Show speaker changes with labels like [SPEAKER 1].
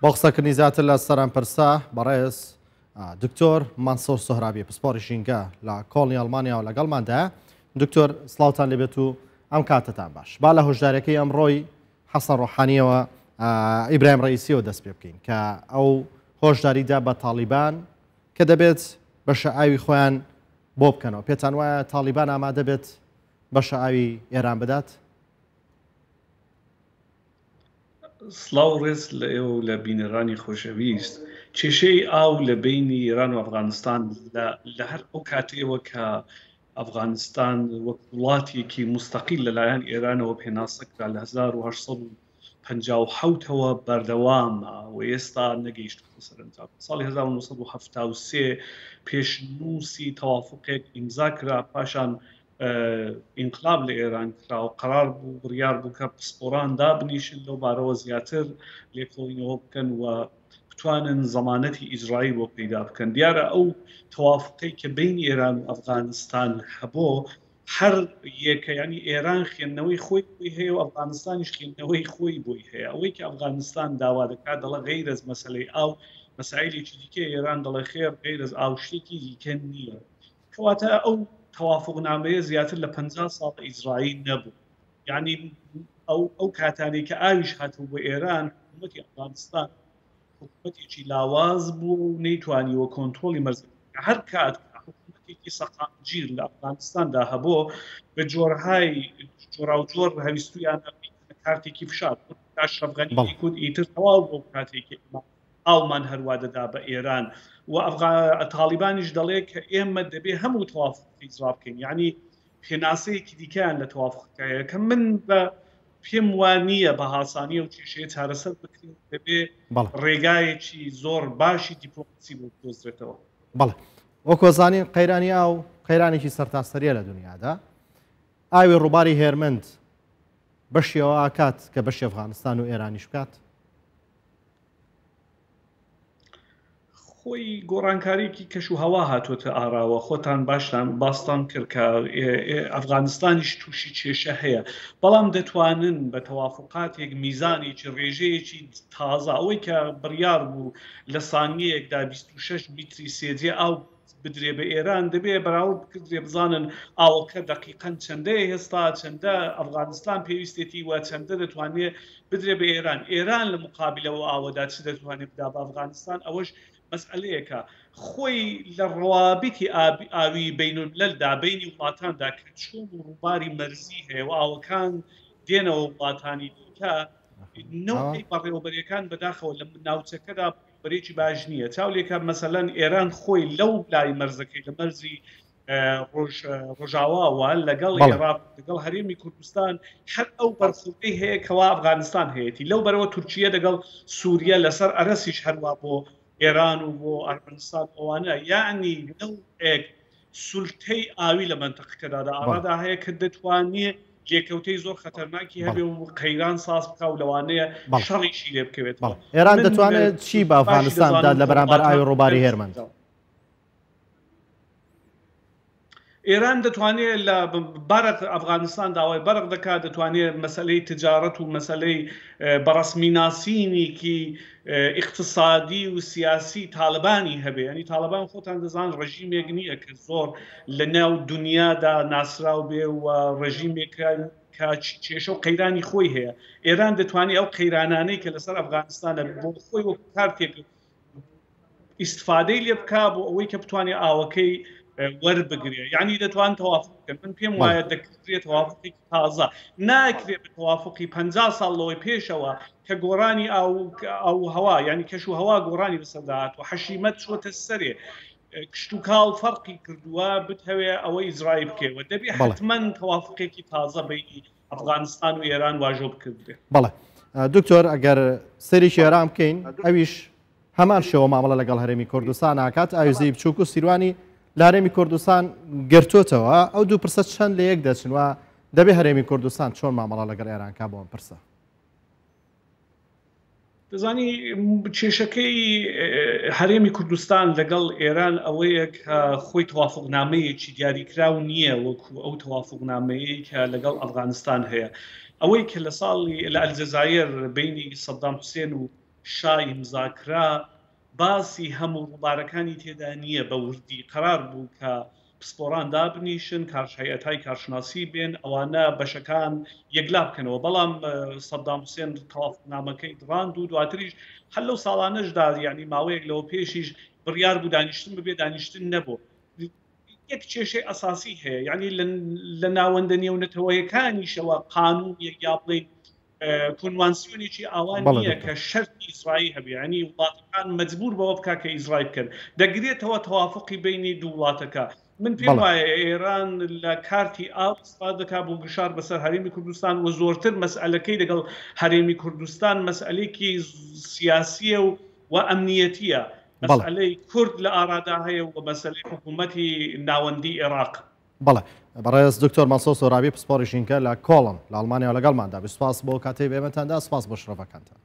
[SPEAKER 1] بۆقسەکردنی زیاتر لە سەرانپەرسا بەڕێز دکتۆر مانسۆر سۆهرابی پسپۆری ژینگە لە کۆڵنی ئەڵمانیا و لەگەڵماندا. دکتۆر سڵاوتان لێبێت و ئەم کاتتان باش. با لە هۆشدارەکەی ئەمڕۆی حەسەن ڕۆحانیەوە ئیبراهیم ڕئیسیەوە دەست پێ بکەین کە ئەو هۆشداریدا بە تاڵیبان کە دەبێت بەشە ئاوی خۆیان بۆ بکەنەوە. پێتان وایە تاڵیبان ئامادە بێت بەشە ئاوی ئێران بدات؟
[SPEAKER 2] سڵاو ڕێز لە ئێوە لە بینەرانی خۆشەویست. کێشەی ئاو لە بینی ئێران و ئەفغانستان لە هەر ئەو کاتەوە کە ئەفغانستان وەک وڵاتێکی مستەقیل لەلایەن ئێرانەوە پێناسەکرا لە 1950ەوە بەردەوامە و ئێستا نەگەیشتە سەرنجام. ساڵی 1970 پێشنووسی تەوافقێک ئیمزا کرا، پاشان ئینقلاب لە ئێران کرا و قرار بوو بڕیار بوو کە پسپۆران دابنیشن لەو بارەوە زیاتر لێکۆڵینەوە بکەن و بتوانن زەمانەتی ئیجرایی بۆ پەیدا بکەن. دیارە ئەو تەوافقەی کە بین ئێران و ئەفغانستان هەبوو هەر یەکە، ینی ئێران خێنەوەی خۆی بۆی هەیە و ئەفغانستانیش خێنەوەی خۆی بۆی هەیە. ئەوەی کە ئەفغانستان داوا دەکات دەڵێ غەیرەز مەسەلەی ئاو مەسائلێکی دیکە، ئێران دەڵێ خێر غەیرەز ئاو شتێکی دیکە نییە. کەواتە ئەو توافقنامەیە زیاتر لە 50 ساڵ ئیجرایی نەبوو. یعنی ئەو کاتانێک کە ئاویش هاتوو بۆ ئێران، حکوومەتی ئەفغانستان حکوومەتێکی لاواز بوو و نەیتوانیوە کۆنتڕۆلی مەرزەکە. هەر کات حکوومەتێکی سەقامگیر لە ئەفغانستاندا هەبوو بە جۆرهای جۆراوجۆر هەویستویان کارتێکی فشار ئاشرەف غەنی کورد ئیتر تەواو بۆ کاتێکی ئاومان هەروە دەدا بە ئێران و تاڵیبانیش دەڵێ کە ئێمە دەبێ هەموو تەوافق ئیجرا بکەین. یعنی پێناسەیەکی دیکەیان لە تەوافقەکەیە کە من بە پێم وانییە بە هاسانیە و کێشەیە چارەسەر بکرین، دەبێ ڕێگایەکی زۆر باشی دیپلۆماسی بۆ دۆزرێتەوە.
[SPEAKER 1] بەڵێ وەکۆزانین قەیرانی ئاو قەیرانێکی سەرتاسەریە لە دنیادا. ئاوی ڕووباری هێرمەند بەشیەوە ئاکات کە بەشی ئەفغانستان و ئێرانیش بکات؟
[SPEAKER 2] خۆی گۆڕانکاریکی کەش و هەوا هاتوۆتە ئاراوە. خۆتان باستان کرد کە ئەفغانستانیش تووشی کێشە هەیە، بەڵام دەتوانن بە تەوافقاتێک میزانێکی ڕێژەیەکی تازە، ئەوەی کە بڕیار بوو لە سانیەیەکدا 26 میتری سێجێ ئاو بدرێ بە ئێران، دەبێ بەراورد بکردێ بزانن ئاوەکە دقیقەن چەندەیە هێستا، چەندە ئەفغانستان پێویستێتی وە چەندە دەتوانێت بدرێ بە ئێران. ئێران لە مقابلەوە ئاوەدا چ دەتوانێت بدا بە ئەفغانستان؟ ئەوەش مەسئلەیەکە خۆی لە ڕوابطی ئاوی بینالمللدا بینی وڵاتاندا کە چۆن ڕووباری مەرزی هەیە و ئاوەکان دێنەوە وڵاتانی دیکە، نەوەی بەڕێوەبەریەکان بەداخەوە لە ناوچەکەدا بەرێکی باش نییە. چاولێکە مەسەلەن ئێران خۆی لەو لای مەرزەکەی لە مەرزی ڕۆژاواوە لەگەڵ عێراق لەگەڵ هەرێمی کوردستان هەر ئەو بەرخوردەی هەیە کەوا ئەفغانستان هەیەی. لەو بەرەوە تورکیە لەگەڵ سووریا لەسەر ئەرەسیش هەروە بۆ ئێران و بۆ ئەرمەنستان ئەوانە، یعنی نەوەیەک سولتەی ئاوی لە منتەقەکەدادا ئارادا هەیە کە دەتوانێت لێکەوتەی زۆر خەتەرناکی هەبێ و قەیران ساز بکە و لەوانەیە شەڕێکی لێ بکەوێتەوە.
[SPEAKER 1] ئێران دەتوانێت چی بە ئەفغانستان بدات لە بەرامبەر ئاوی ڕووباری هێرمەند؟
[SPEAKER 2] ئێران دەتوانێت لە بەرق ئەفغانستان داوای بەرق دەکات، دەتوانێت مەسلەی تجارەت و مەسلەی بەڕسمیناسینێکی اقتصادی و سیاسی تاالبانی هەبێ. ینی تاالبان خۆتان دەزان ڕژیمێک نییە کە زۆر لە ناو دنیادا ناسرااو بێ و ڕژیمێکە کێشە و قەیرانی خۆی هەیە. ئێران دەتوانێت ئەو قەیرانانەی کە لەسەر ئەفغانستانە بۆ خۆی وەک کارتێک ئیسفادەی لێ بکا بۆ ئەوەی کە بتوانێت ئاوەکەی وەربگرێ. یعنی دەتوان تەوافق بکەن. من پێم وایە دەکرێت تەوافقی تازە، ناکرێت بە تەوافقی 50 ساڵەوەی پێشەوە کە گۆڕانی ئەو هەوا، ینی کەش و هەوا گۆڕانی بەسەرداهات و حەشیمەت چۆتە سەرێ، کشت و کاڵ فەرقی کردووە بتهەوێ ئەوەی ئیزرایی بکەوە. دەبێ حتمەن تەوافقێکی تازە بینی ئەفغانستان و ئێران واژۆ بکردێ.
[SPEAKER 1] بەڵێ دکتۆر، ئەگەر سەریکی ئێران بکەین، ئەویش هەمان شێوە مامەڵە لەگەڵ هەرێمی کوردستان ئاکات. ئاویزەی بچووک و سیروانی لە هەرێمی کوردستان گرتوتەوە. ئەو دوو پرسە چەند لە یەک دەچن و دەبێ هەرێمی کوردستان چۆن مامەڵە لەگەڵ ئێران کا بۆ ئەم پرسە؟
[SPEAKER 2] دەزانی کێشەکەی هەرێمی کوردستان لەگەڵ ئێران ئەوەیە کە خۆی تەوافقنامەیەکی دیاریکراو نییە وەکو ئەو تەوافقنامەیە کە لەگەڵ ئەفغانستان هەیە. ئەوەی کە لە ساڵی لە ئەلجەزایر بینی سەدام حوسێن و شای مزاکرا باسی هەموو ڕووبارەکانی تێدا نییە بە وردی قرار بوو کە پسپۆران دابنیشن کارشایەتای کارشناسی بێن ئەوانە بەشەکان یەکلا بکەنەوە بەڵام سەدام حوسێن تەواوکردنامەکەی دڕاند و دواتریش هەر لەو ساڵانەشدا یعنی ماوەیەک لەوە پێشیش بڕیار بوو دانیشتن ببێ دانیشتن نەبوو یەک کێشەی ئەساسی هەیە یعنی لە ناوەندە نێونەتەوەیەکانیشەوە قانون یا بڵێن کنوانسیۆنێکی ئاوان نییە کە شەرتی ئیسرایی هەبێ ینی وڵاتەکان مەجبور بەوە بکە کە ئیسرای بکەن دەگرێتەوە تەوافقی بینی دوو وڵاتەکە من پێم وایە ئێران لە کارتی ئاو استفادە دەکا بۆ گشار بەسەر هەرێمی کوردستان و زۆرتر مەسئلەکەی لەگەڵ هەرێمی کوردستان مەسئلەیەکی سیاسیە و ئەمنیەتیە مەسئلەی کورد لە ئارادا هەیە و مەسئلەی حکوومەتی ناوەندی عێراق
[SPEAKER 1] بەڵێ بەڕێز دکتۆر مەنسۆر سۆرابی پسپۆڕیشینکە لە کۆڵن لە ئەڵمانیا و لەگەڵماندا سپاس بۆ کاتێ بێمەتاندا سپاس بۆ شرۆڤەکانتان